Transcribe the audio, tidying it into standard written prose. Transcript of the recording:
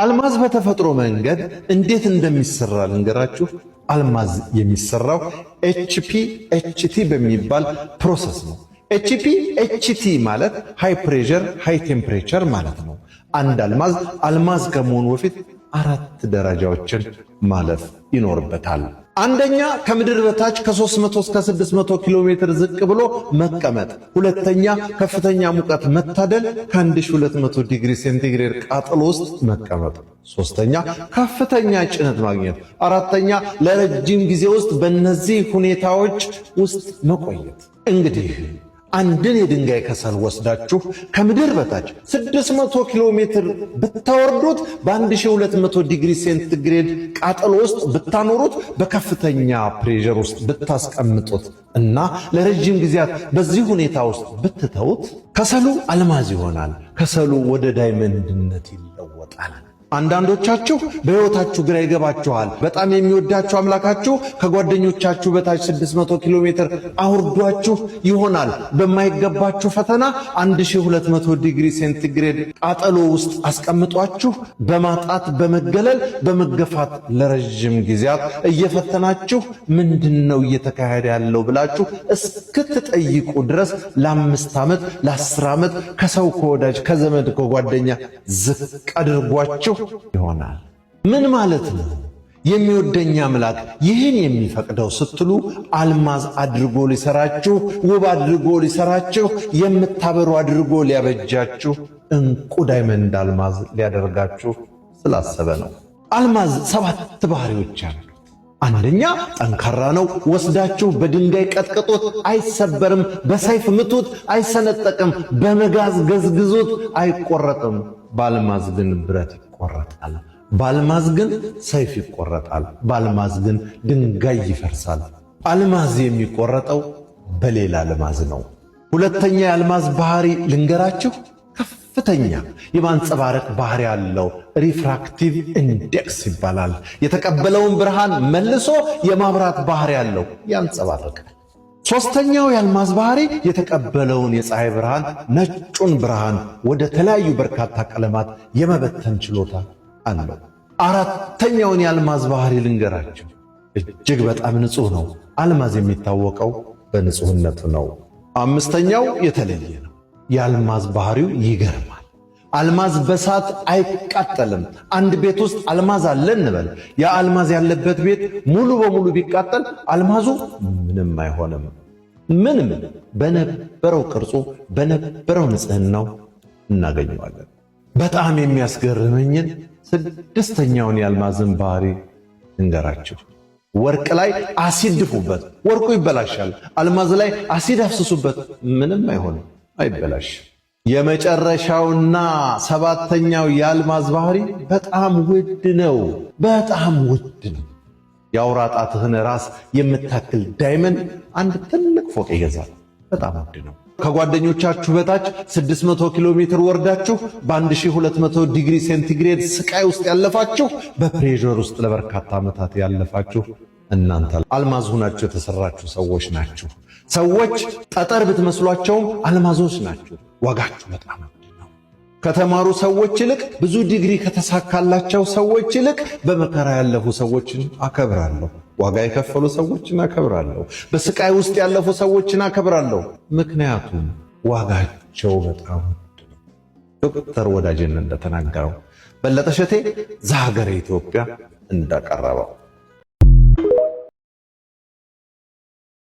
አልማዝ በተፈጥሮ መንገድ እንዴት እንደሚሰራ ልንገራችሁ። አልማዝ የሚሰራው HPHT በሚባል ፕሮሰስ ነው። HPHT ማለት ሃይ ፕሬሸር ሃይ ቴምፕሬቸር ማለት ነው። አንድ አልማዝ ከመሆኑ በፊት 4 ደረጃዎችን ማለፍ ይኖርበታል። አንደኛ ከምድር በታች ከ300 እስከ 600 ኪሎ ሜትር ዝቅ ብሎ መቀመጥ። ሁለተኛ ከፍተኛ ሙቀት መታደል ከ1200 ዲግሪ ሴንቲግሬድ ቃጠሎ ውስጥ መቀመጥ። ሶስተኛ ከፍተኛ ጭነት ማግኘት። አራተኛ ለረጅም ጊዜ ውስጥ በእነዚህ ሁኔታዎች ውስጥ መቆየት። እንግዲህ አንድን የድንጋይ ከሰል ወስዳችሁ ከምድር በታች 600 ኪሎ ሜትር ብታወርዱት በ1200 ዲግሪ ሴንቲግሬድ ቃጠሎ ውስጥ ብታኖሩት በከፍተኛ ፕሬሸር ውስጥ ብታስቀምጡት እና ለረጅም ጊዜያት በዚህ ሁኔታ ውስጥ ብትተውት ከሰሉ አልማዝ ይሆናል። ከሰሉ ወደ ዳይመንድነት ይለወጣል። አንዳንዶቻችሁ በሕይወታችሁ ግራ ይገባችኋል። በጣም የሚወዳችሁ አምላካችሁ ከጓደኞቻችሁ በታች 600 ኪሎ ሜትር አውርዷችሁ ይሆናል በማይገባችሁ ፈተና 1200 ዲግሪ ሴንቲግሬድ ቃጠሎ ውስጥ አስቀምጧችሁ በማጣት በመገለል በመገፋት ለረጅም ጊዜያት እየፈተናችሁ ምንድነው እየተካሄደ ያለው ብላችሁ እስክትጠይቁ ድረስ ለ5 ዓመት ለ10 ዓመት ከሰው ከወዳጅ ከዘመድ ከጓደኛ ዝቅ አድርጓችሁ ይሆናል። ምን ማለት ነው? የሚወደኝ አምላክ ይህን የሚፈቅደው ስትሉ አልማዝ አድርጎ ሊሰራችሁ፣ ውብ አድርጎ ሊሰራችሁ፣ የምታበሩ አድርጎ ሊያበጃችሁ፣ እንቁ ዳይመንድ አልማዝ ሊያደርጋችሁ ስላሰበ ነው። አልማዝ 7 ባህሪዎች አሉት። አንደኛ ጠንካራ ነው። ወስዳችሁ በድንጋይ ቀጥቅጡት፣ አይሰበርም። በሰይፍ ምቱት፣ አይሰነጠቅም። በመጋዝ ገዝግዙት፣ አይቆረጥም። በአልማዝ ግን ብረት ይቆረጣል። በአልማዝ ግን ሰይፍ ይቆረጣል። በአልማዝ ግን ድንጋይ ይፈርሳል። አልማዝ የሚቆረጠው በሌላ አልማዝ ነው። ሁለተኛ የአልማዝ ባህሪ ልንገራችሁ። ከፍተኛ የማንጸባረቅ ባህሪ ያለው ሪፍራክቲቭ ኢንዴክስ ይባላል። የተቀበለውን ብርሃን መልሶ የማብራት ባህሪ ያለው ያንጸባርቃል። ሶስተኛው የአልማዝ ባህሪ የተቀበለውን የፀሐይ ብርሃን ነጩን ብርሃን ወደ ተለያዩ በርካታ ቀለማት የመበተን ችሎታ አለው። አራተኛውን የአልማዝ ባህሪ ልንገራቸው። እጅግ በጣም ንጹህ ነው። አልማዝ የሚታወቀው በንጹህነቱ ነው። አምስተኛው የተለየ ነው። የአልማዝ ባህሪው ይገርማል። አልማዝ በሳት አይቃጠልም። አንድ ቤት ውስጥ አልማዝ አለ እንበል። ያ አልማዝ ያለበት ቤት ሙሉ በሙሉ ቢቃጠል አልማዙ ምንም አይሆንም። ምንም በነበረው ቅርጹ በነበረው ንጽህናው እናገኘዋለን። በጣም የሚያስገርመኝን 6ኛውን የአልማዝን ባህሪ እንገራችሁ። ወርቅ ላይ አሲድ ድፉበት፣ ወርቁ ይበላሻል። አልማዝ ላይ አሲድ አፍስሱበት፣ ምንም አይሆንም፣ አይበላሽም። የመጨረሻውና 7ኛው የአልማዝ ባህሪ በጣም ውድ ነው። በጣም ውድ ነው። የአውራ ጣትህን ራስ የምታክል ዳይመንድ አንድ ትልቅ ፎቅ ይገዛል። በጣም ውድ ነው። ከጓደኞቻችሁ በታች 600 ኪሎ ሜትር ወርዳችሁ በ1200 ዲግሪ ሴንቲግሬድ ስቃይ ውስጥ ያለፋችሁ፣ በፕሬሸር ውስጥ ለበርካታ ዓመታት ያለፋችሁ እናንተ አልማዝ ሆናችሁ የተሰራችሁ ሰዎች ናችሁ። ሰዎች ጠጠር ብትመስሏቸውም አልማዞች ናችሁ። ዋጋችሁ በጣም ውድ ነው። ከተማሩ ሰዎች ይልቅ ብዙ ዲግሪ ከተሳካላቸው ሰዎች ይልቅ በመከራ ያለፉ ሰዎችን አከብራለሁ። ዋጋ የከፈሉ ሰዎችን አከብራለሁ። በስቃይ ውስጥ ያለፉ ሰዎችን አከብራለሁ። ምክንያቱም ዋጋቸው በጣም ውድ ነው። ዶክተር ወዳጄን እንደተናገረው፣ በለጠ ሸቴ ዘሀገረ ኢትዮጵያ እንዳቀረበው